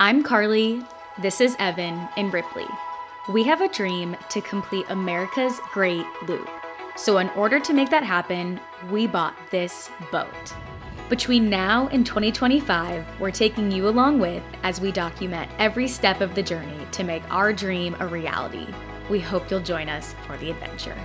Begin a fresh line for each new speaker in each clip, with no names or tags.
I'm Carly, this is Evan, and Ripley. We have a dream to complete America's Great Loop. So in order to make that happen, we bought this boat. Between now and 2025, we're taking you along with as we document every step of the journey to make our dream a reality. We hope you'll join us for the adventure.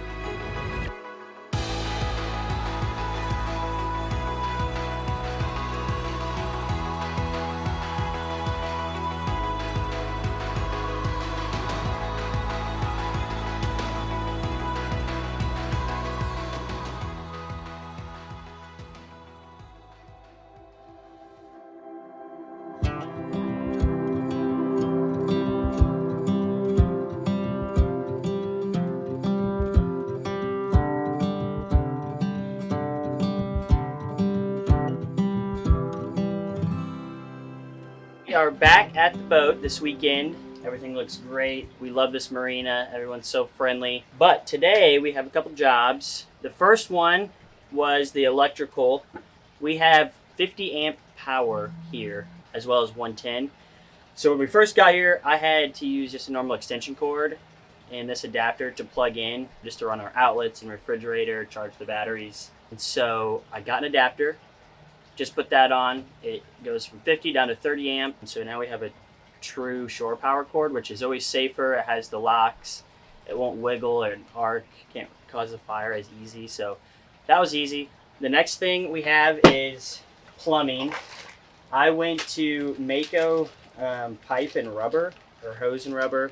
We are back at the boat this weekend. Everything looks great. We love this marina. Everyone's so friendly. But today we have a couple jobs. The first one was the electrical. We have 50 amp power here as well as 110. So when we first got here, I had to use just a normal extension cord and this adapter to plug in just to run our outlets and refrigerator, charge the batteries. And so I got an adapter. Just put that on. It goes from 50 down to 30 amp. And so now we have a true shore power cord, which is always safer. It has the locks. It won't wiggle or arc. Can't cause a fire as easy. So that was easy. The next thing we have is plumbing. I went to Mako Pipe and Rubber, or Hose and Rubber,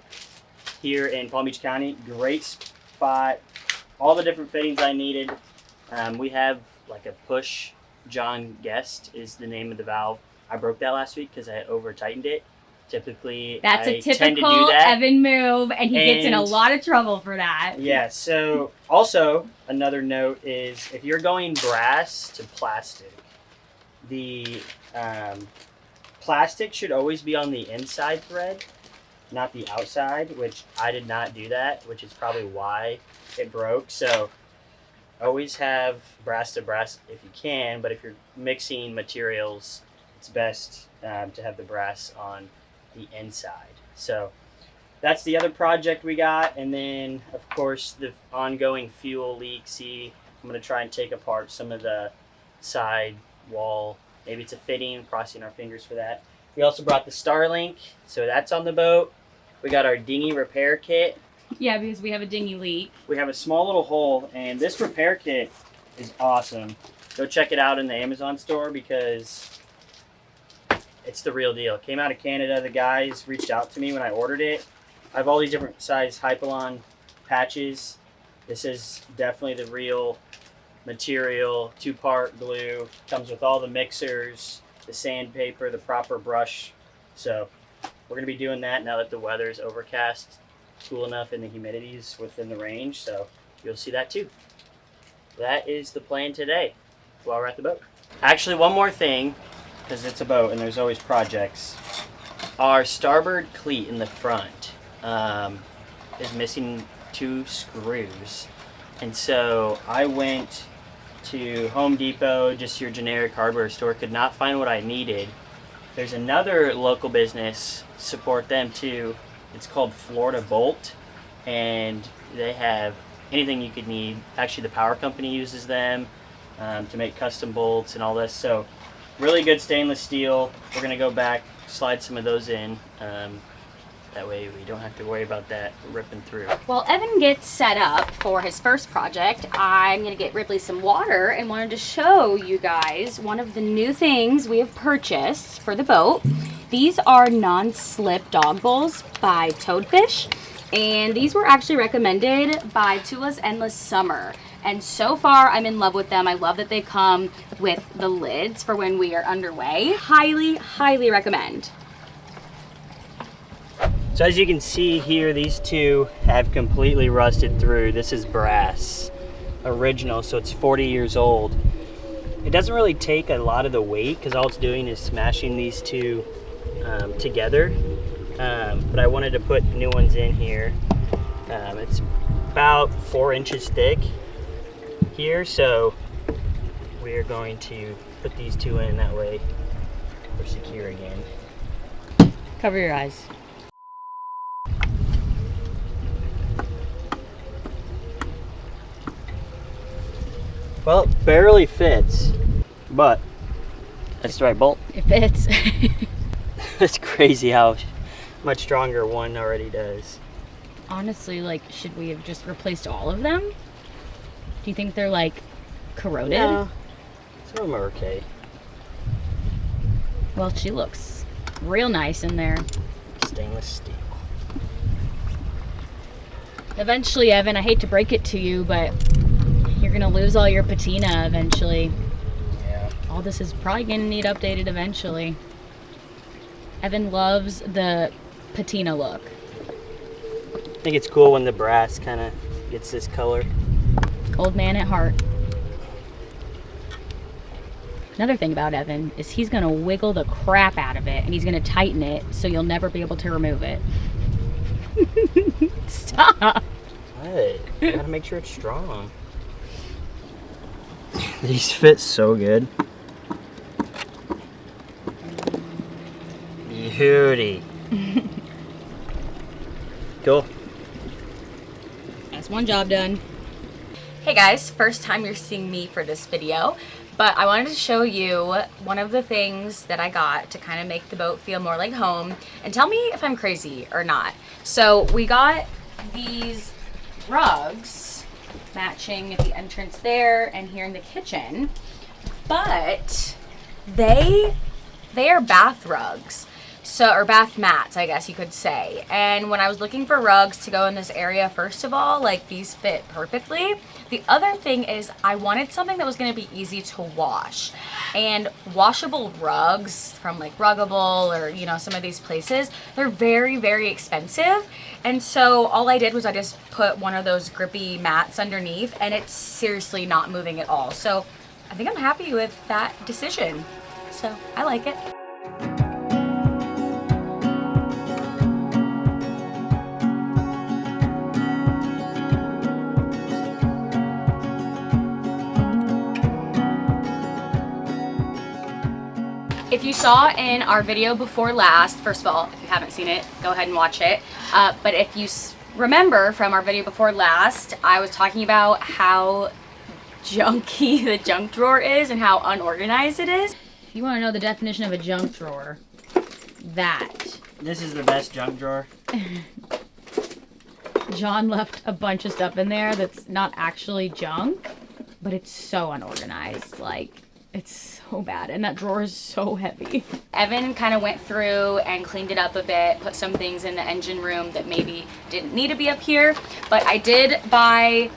here in Palm Beach County. Great spot. All the different fittings I needed. We have like a push. John Guest is the name of the valve. I broke that last week because I over tightened it. Typically,
That's
I
a
tend to
typical
do that.
Evan move, and he gets in a lot of trouble for that.
Yeah, so also another note is if you're going brass to plastic, the plastic should always be on the inside thread, not the outside, which I did not do that, which is probably why it broke. So always have brass to brass if you can, but if you're mixing materials, it's best to have the brass on the inside. So that's the other project we got. And then, of course, the ongoing fuel leak. See, I'm going to try and take apart some of the side wall. Maybe it's a fitting, crossing our fingers for that. We also brought the Starlink, so that's on the boat. We got our Dinghy Repair kit.
Yeah, because we have a dinghy leak.
We have a small little hole, and this repair kit is awesome. Go check it out in the Amazon store because it's the real deal. It came out of Canada. The guys reached out to me when I ordered it. I have all these different size Hypalon patches. This is definitely the real material, 2-part glue. Comes with all the mixers, the sandpaper, the proper brush. So we're going to be doing that now that the weather is overcast. Cool enough and the humidity's within the range, so you'll see that too. That is the plan today while we're at the boat. Actually, one more thing, because it's a boat and there's always projects. Our starboard cleat in the front is missing 2 screws, and so I went to Home Depot, just your generic hardware store, could not find what I needed. There's another local business, support them too. It's called Florida Bolt, and they have anything you could need. Actually, the power company uses them to make custom bolts and all this. So really good stainless steel. We're going to go back, slide some of those in. That way we don't have to worry about that ripping through.
While Evan gets set up for his first project, I'm going to get Ripley some water and wanted to show you guys one of the new things we have purchased for the boat. These are non-slip dog bowls by Toadfish, and these were actually recommended by Tula's Endless Summer. And so far, I'm in love with them. I love that they come with the lids for when we are underway. Highly, highly recommend.
So as you can see here, these two have completely rusted through. This is brass, original, so it's 40 years old. It doesn't really take a lot of the weight because all it's doing is smashing these two together, but I wanted to put new ones in here. It's about 4 inches thick here, so we're going to put these two in, that way we're secure again.
Cover your eyes.
Well, it barely fits, but that's the right bolt.
It fits.
It's crazy how much stronger one already does.
Honestly, like, should we have just replaced all of them? Do you think they're, like, corroded?
No, some of them are okay.
Well, she looks real nice in there.
Stainless steel.
Eventually, Evan, I hate to break it to you, but you're gonna lose all your patina eventually.
Yeah.
All this is probably gonna need updated eventually. Evan loves the patina look.
I think it's cool when the brass kind of gets this color.
Old man at heart. Another thing about Evan is he's gonna wiggle the crap out of it and he's gonna tighten it so you'll never be able to remove it. Stop.
What? You gotta make sure it's strong. These fit so good. Beauty. Cool.
That's one job done. Hey guys, first time you're seeing me for this video, but I wanted to show you one of the things that I got to kind of make the boat feel more like home, and tell me if I'm crazy or not. So we got these rugs matching at the entrance there and here in the kitchen, but they are bath rugs. So, or bath mats, I guess you could say. And when I was looking for rugs to go in this area, first of all, like, these fit perfectly. The other thing is I wanted something that was going to be easy to wash. And washable rugs from like Ruggable or, you know, some of these places, they're very, very expensive. And so all I did was I just put one of those grippy mats underneath and it's seriously not moving at all. So I think I'm happy with that decision. So I like it. If you saw in our video before last, first of all, if you haven't seen it, go ahead and watch it. But if you remember from our video before last, I was talking about how junky the junk drawer is and how unorganized it is. If you want to know the definition of a junk drawer, that.
This is the best junk drawer.
John left a bunch of stuff in there that's not actually junk, but it's so unorganized. Like, it's so bad, and that drawer is so heavy. Evan kind of went through and cleaned it up a bit, put some things in the engine room that maybe didn't need to be up here, but I did buy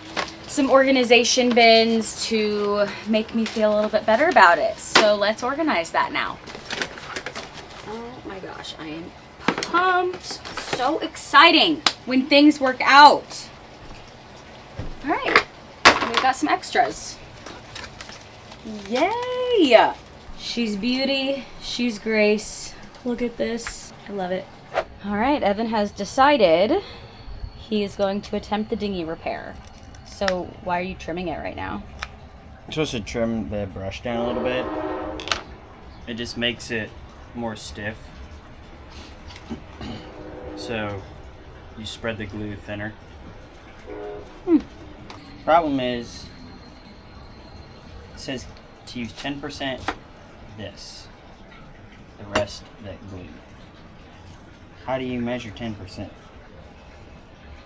some organization bins to make me feel a little bit better about it. So let's organize that now. Oh my gosh, I am pumped. So exciting when things work out. All right, we've got some extras. Yay! She's beauty, she's grace. Look at this. I love it. All right, Evan has decided he is going to attempt the dinghy repair. So why are you trimming it right now?
I'm supposed to trim the brush down a little bit. It just makes it more stiff. So you spread the glue thinner. Problem is, it says to use 10% this, the rest that glue. How do you measure 10%?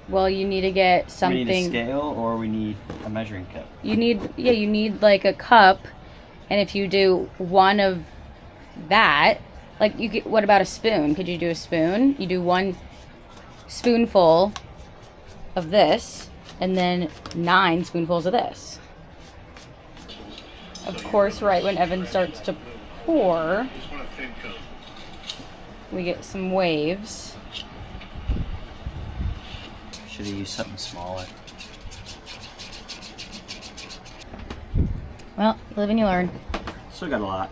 Well, you need to get something.
We need a scale or we need a measuring cup?
You need like a cup, and if you do one of that, like you get, what about a spoon? Could you do a spoon? You do 1 spoonful of this, and then 9 spoonfuls of this. Of course, right when Evan starts to pour, we get some waves.
Should have used something smaller.
Well, live and you learn.
Still got a lot.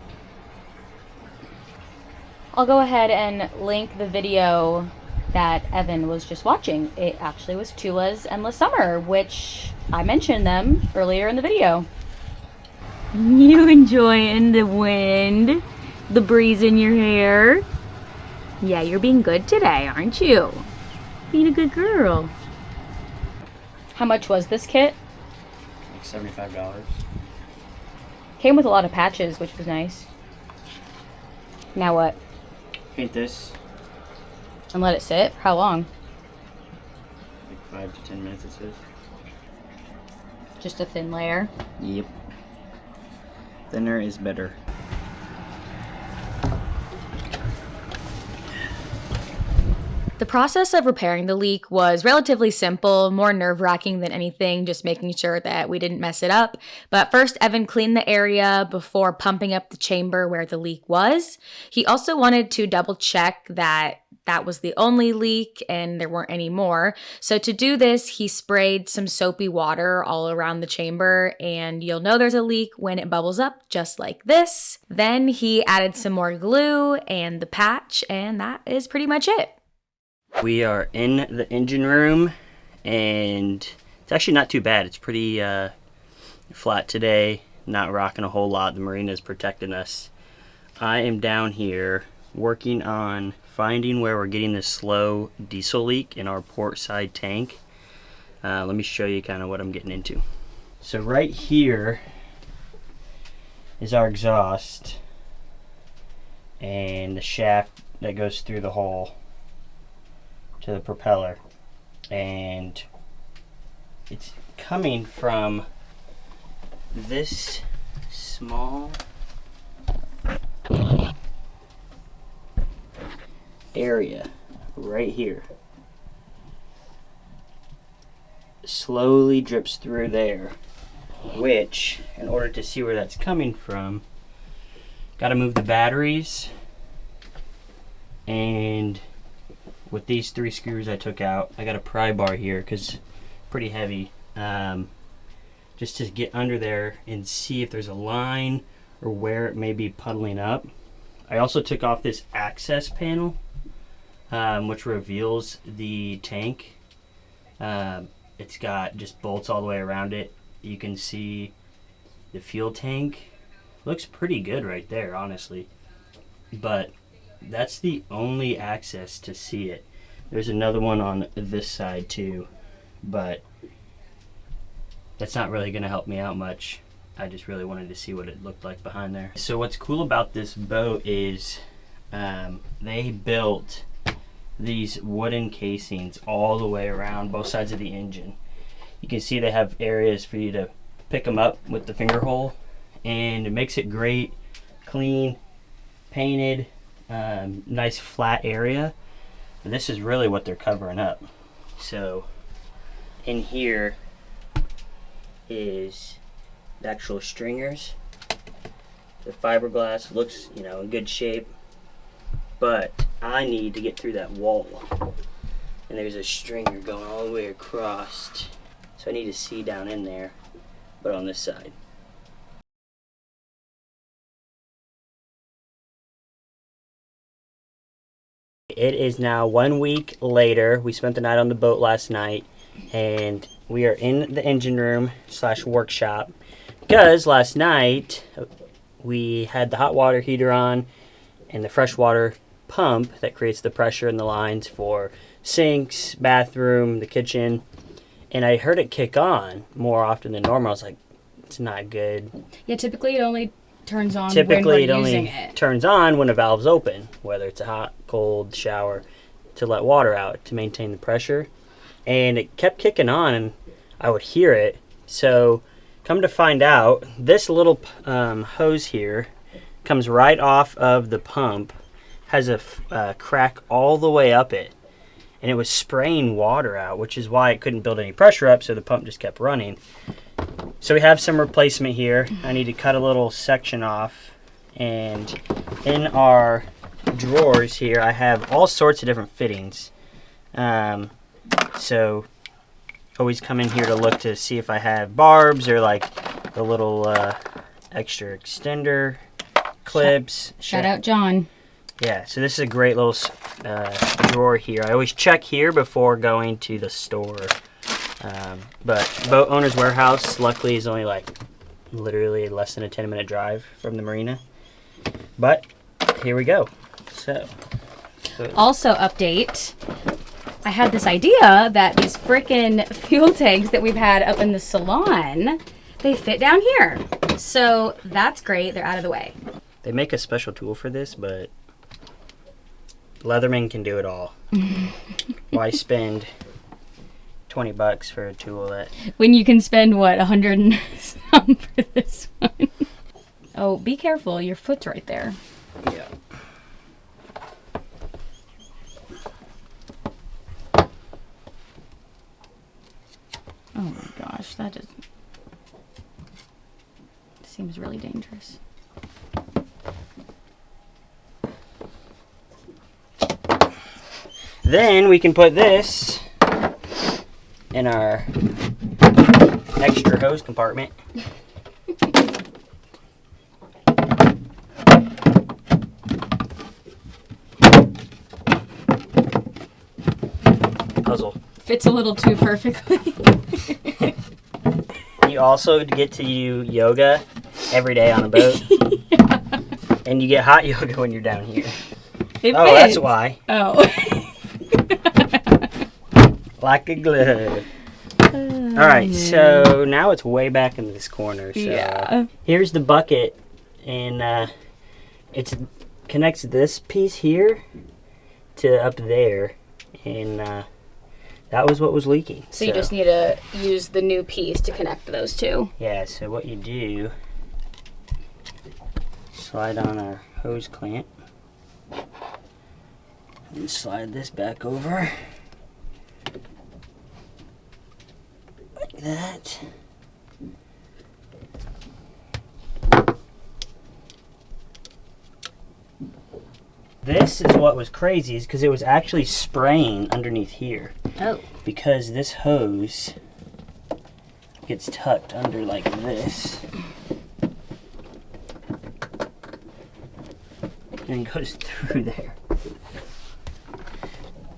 I'll go ahead and link the video that Evan was just watching. It actually was Tula's Endless Summer, which I mentioned them earlier in the video. You enjoying the wind, the breeze in your hair? Yeah, you're being good today, aren't you? Being a good girl. How much was this kit?
Like $75.
Came with a lot of patches, which was nice. Now what?
Paint this.
And let it sit? How long?
Like 5 to 10 minutes it says.
Just a thin layer?
Yep. Thinner is better.
The process of repairing the leak was relatively simple, more nerve-wracking than anything, just making sure that we didn't mess it up. But first, Evan cleaned the area before pumping up the chamber where the leak was. He also wanted to double check that that was the only leak and there weren't any more. So to do this, he sprayed some soapy water all around the chamber, and you'll know there's a leak when it bubbles up just like this. Then he added some more glue and the patch, and that is pretty much it.
We are in the engine room, and it's actually not too bad. It's pretty flat today, not rocking a whole lot. The marina is protecting us. I am down here working on finding where we're getting this slow diesel leak in our port side tank. Let me show you kind of what I'm getting into. So right here is our exhaust and the shaft that goes through the hole to the propeller, and it's coming from this small area right here. Slowly drips through there, which, in order to see where that's coming from, got to move the batteries, and with these 3 screws I took out, I got a pry bar here because pretty heavy, just to get under there and see if there's a line or where it may be puddling up. I also took off this access panel, which reveals the tank. It's got just bolts all the way around it. You can see the fuel tank. Looks pretty good right there, honestly. But that's the only access to see it. There's another one on this side too, but that's not really going to help me out much. I just really wanted to see what it looked like behind there. So what's cool about this boat is they built these wooden casings all the way around both sides of the engine. You can see they have areas for you to pick them up with the finger hole, and it makes it great, clean, painted, nice flat area. And this is really what they're covering up. So in here is the actual stringers. The fiberglass looks, in good shape, but I need to get through that wall, and there's a stringer going all the way across, so I need to see down in there, but on this side. It is now 1 week later. We spent the night on the boat last night, and we are in the engine room / workshop because last night we had the hot water heater on and the freshwater pump that creates the pressure in the lines for sinks, bathroom, the kitchen, and I heard it kick on more often than normal. I was like, it's not good.
Yeah, typically it only turns on when we're using it.
Turns on when a valve's open, whether it's a hot, cold shower, to let water out to maintain the pressure. And it kept kicking on, and I would hear it. So come to find out, this little hose here comes right off of the pump, has a crack all the way up it, and it was spraying water out, which is why it couldn't build any pressure up, so the pump just kept running. So we have some replacement here. I need to cut a little section off, and in our drawers here I have all sorts of different fittings. So always come in here to look to see if I have barbs or like the little extra extender clips.
Shout out John.
Yeah, so this is a great little drawer here. I always check here before going to the store. But Boat Owner's Warehouse, luckily, is only like literally less than a 10-minute drive from the marina. But here we go. So
Also, update. I had this idea that these frickin' fuel tanks that we've had up in the salon, they fit down here. So that's great. They're out of the way.
They make a special tool for this, but Leatherman can do it all. Why spend $20 for a tool that...
When you can spend, what, 100 and some for this one? Oh, be careful. Your foot's right there.
Yeah.
Oh my gosh, that just seems really dangerous.
Then we can put this in our extra hose compartment. Puzzle.
Fits a little too perfectly.
You also get to do yoga every day on a boat.
Yeah.
And you get hot yoga when you're down here.
It
Oh,
fits.
that's why.
Oh.
Like a glove. Alright, so now it's way back in this corner. So
Yeah.
here's the bucket, and it connects this piece here to up there, and that was what was leaking.
So you just need to use the new piece to connect those two.
Yeah, so what you do, slide on our hose clamp, and slide this back over. Like that. This is what was crazy, is because it was actually spraying underneath here.
Oh.
Because this hose gets tucked under like this. And goes through there.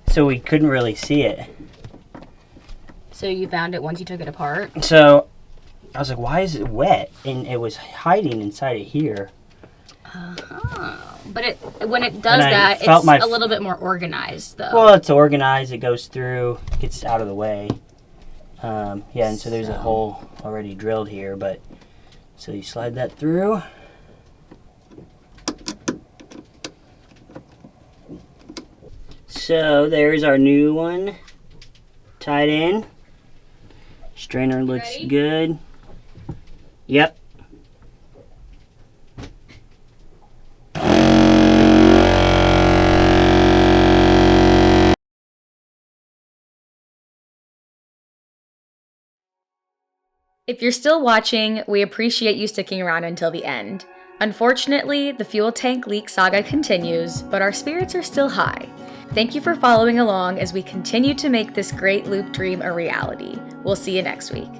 So we couldn't really see it.
So you found it once you took it apart?
So I was like, why is it wet? And it was hiding inside of here.
But when it does that, it's a little bit more organized, though.
Well, it's organized. It goes through, gets out of the way. Yeah, and so there's a hole already drilled here. But so you slide that through. So there's our new one tied in. Strainer looks good. Yep.
If you're still watching, we appreciate you sticking around until the end. Unfortunately, the fuel tank leak saga continues, but our spirits are still high. Thank you for following along as we continue to make this great loop dream a reality. We'll see you next week.